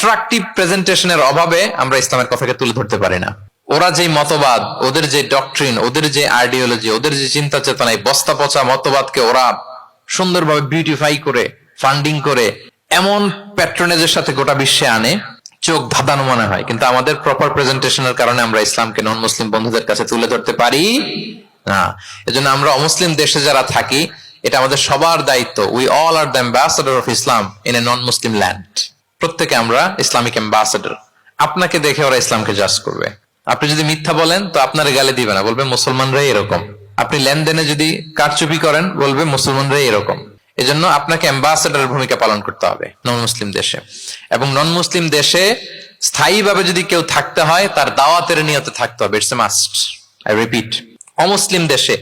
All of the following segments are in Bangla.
অ্যাট্রাকটিভ প্রেজেন্টেশনের অভাবে আমরা ইসলামের কথাকে তুলে ধরতে পারি না। ওরা যে মতবাদ, ওদের যে ডক্ট্রিন, ওদের যে আইডিওলজি, ওদের যে চিন্তা চেতনা, এই বস্তা পচা মতবাদকে ওরা সুন্দরভাবে বিউটিফাই করে, ফান্ডিং করে এমন প্যাট্রনেজের সাথে গোটা বিশ্বে আনে, চোখ ধাঁধানো মনে হয়। কিন্তু আমাদের প্রপার প্রেজেন্টেশনের কারণে আমরা ইসলামকে নন মুসলিম বন্ধুদের কাছে তুলে ধরতে পারি না। এজন্য আমরা অমুসলিম দেশে যারা থাকি, এটা আমাদের সবার দায়িত্ব। We all are the ambassador of Islam in a non Muslim land. প্রত্যেকে আমরা ইসলামিক অ্যাম্বাসেডর। আপনাকে দেখে ওরা ইসলামকে জাজ করবে। আপনি যদি মিথ্যা বলেন তো আপনার গালে দিবে না, বলবে মুসলমানরাই এরকম। আপনি লেনদেনে যদি কারচুপি করেন, বলবে মুসলমানরাই এরকম। এজন্য আপনাকে অ্যাম্বাসেডরের ভূমিকা পালন করতে হবে নন মুসলিম দেশে। এবং নন মুসলিম দেশে স্থায়ীভাবে যদি কেউ থাকতে হয়, তার দাওয়াতের নিয়তে থাকতে হবে। It's a must, I repeat. অমুসলিম দেশে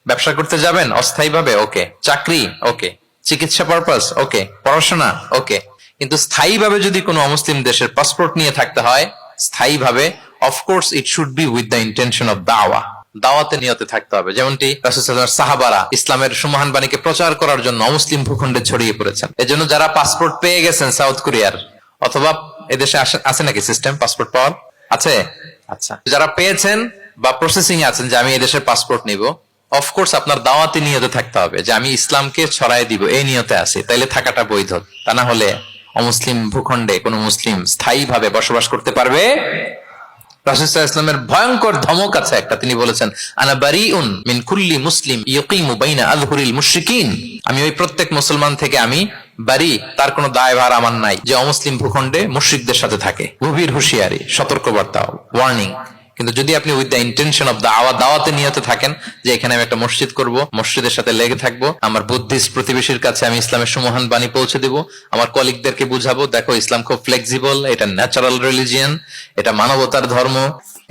ব্যবসা করতে যাবেন অস্থায়ীভাবে, ওকে। চাকরি, ওকে। চিকিৎসা পারপাস, ওকে। পড়াশোনা, ওকে। কিন্তু স্থায়ীভাবে যদি কোনো অমুসলিম দেশের পাসপোর্ট নিয়ে থাকতে হয়, স্থায়ীভাবে, of course it should be with the intention of দাওয়া। দাওয়াতে নিয়তে থাকতে হবে। যেমনটি রাসূল সাল্লাল্লাহু আলাইহি ওয়াসাল্লাম সাহাবারা ইসলামের সুমহান বাণীকে প্রচার করার জন্য অমুসলিম ভূখণ্ডে ছড়িয়ে পড়েছেন। এজন্য যারা পাসপোর্ট পেয়ে গেছেন সাউথ কোরিয়ার, অথবা এদেশে আছে নাকি সিস্টেম পাসপোর্ট পাওয়ার? আছে? আচ্ছা, যারা পেয়েছেন বা প্রসেসিং এ আছেন যে আমি এদেশের পাসপোর্ট নিব, অফকোর্স আপনার দাওয়াতি নিয়তে থাকতে হবে যে আমি ইসলামকে ছড়াই দিব, এই নিয়তে আছি, তাইলে থাকাটা বৈধ। তা না হলে অমুসলিম ভূখণ্ডে কোন মুসলিম স্থায়ীভাবে বসবাস করতে পারবে? রাসূল সাল্লাল্লাহু আলাইহি ওয়াসাল্লামের ভয়ঙ্কর ধমক আছে একটা। তিনি বলেছেন, আনা বারিউন মিন কুল্লি মুসলিম ইয়াকিমু বাইনা আযহুরিল মুশরিকিন। আমি ওই প্রত্যেক মুসলমান থেকে আমি বারি, তার কোনো দায়ভার আমার নাই যে অমুসলিম ভূখণ্ডে মুশরিকদের সাথে থাকে। গভীর হুঁশিয়ারি, সতর্কবার্তা, ওয়ার্নিং। কিন্তু যদি আপনি উইথ দ্য ইন্টেনশন অফ দাওয়াতে নিয়তে থাকেন যে এখানে আমি একটা মসজিদ করব, মসজিদের সাথে লেগে থাকবো, আমার বুদ্ধিস্ট প্রতিবেশীর কাছে আমি ইসলামের সুমহান বাণী পৌঁছে দেব, আমার কলিগদেরকে বুঝাবো দেখো ইসলাম খুব ফ্লেক্সিবল, এটা ন্যাচারাল রিলিজিয়ান, এটা মানবতার ধর্ম,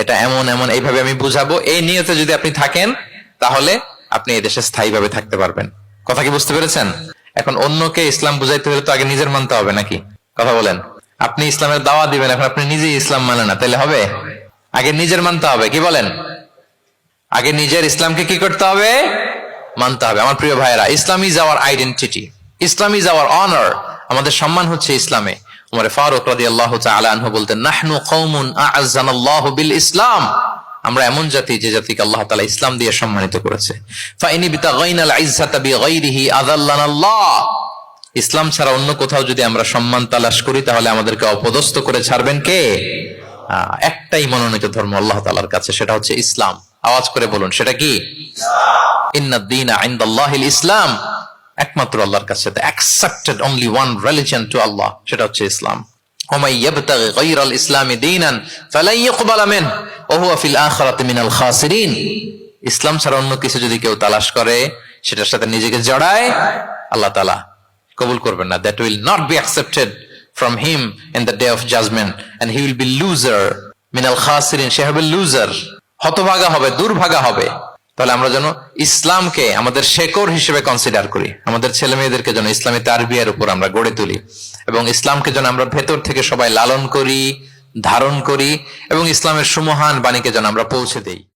এটা এমন এমন, এইভাবে আমি বুঝাবো, এই নিয়তে যদি আপনি থাকেন, তাহলে আপনি এই দেশে স্থায়ীভাবে থাকতে পারবেন। কথা কি বুঝতে পেরেছেন? এখন অন্যকে ইসলাম বুঝাইতে হলে তো আগে নিজের মানতে হবে নাকি? কথা বলেন। আপনি ইসলামের দাওয়া দিবেন, এখন আপনি নিজেই ইসলাম মানে না, তাহলে হবে? আগে নিজের মানতে হবে। কি বলেন? আগে নিজের ইসলামকে কি করতে হবে? মানতে হবে। আমার প্রিয় ভাইয়েরা, Islam is our identity, Islam is our honour. আমাদের সম্মান হচ্ছে ইসলামে। ওমর ফারুক রাদিয়াল্লাহু তাআলা আনহু বলতেন, নাহনু কওমুন আ'আজ্জানাল্লাহু বিল ইসলাম। আমরা এমন জাতি যে জাতিকে আল্লাহ তাআলা ইসলাম দিয়ে সম্মানিত করেছে। ফাইনি বিতাগাইনাল ইজ্জাতা বিগাইরিহি আযাল্লানাল্লাহ। ইসলাম ছাড়া অন্য কোথাও যদি আমরা সম্মান তালাশ করি, তাহলে আমাদেরকে অপদস্থ করে ছাড়বেন কে? একটাই মনোনীত ধর্ম আল্লাহ তাআলার কাছে, সেটা হচ্ছে ইসলাম। আওয়াজ করে বলুন, সেটা কি? ইন্নাদ দীনা ইনদাল্লাহিল ইসলাম। একমাত্র আল্লাহর কাছে the accepted only one religion to Allah, সেটা হচ্ছে ইসলাম। ওমাই ইয়াবতাগি গায়রাল ইসলামি দীনান ফালান ইউকবালা মিনহু ওয়া হুয়া ফিল আখিরাতি মিনাল খাসিরিন। ইসলাম ছাড়া অন্য কিছু যদি কেউ তালাশ করে, সেটার সাথে নিজেকে জড়ায়, আল্লাহ তাআলা কবুল করবেন না। That will not be accepted from him in the day of judgment, and he will be loser minal khasirin. সে হবে লুজার, হতভাগা হবে, দুর্ভাগা হবে। তাহলে আমরা যেন ইসলামকে আমাদের শেকড় হিসেবে কনসিডার করি, আমাদের ছেলে মেয়েদেরকে যেন ইসলামী তারবিয়ার উপর আমরা গড়ে তুলি, এবং ইসলামকে যেন আমরা ভেতর থেকে সবাই লালন করি, ধারণ করি, এবং ইসলামের সুমহান বাণীকে যেন আমরা পৌঁছে দেই।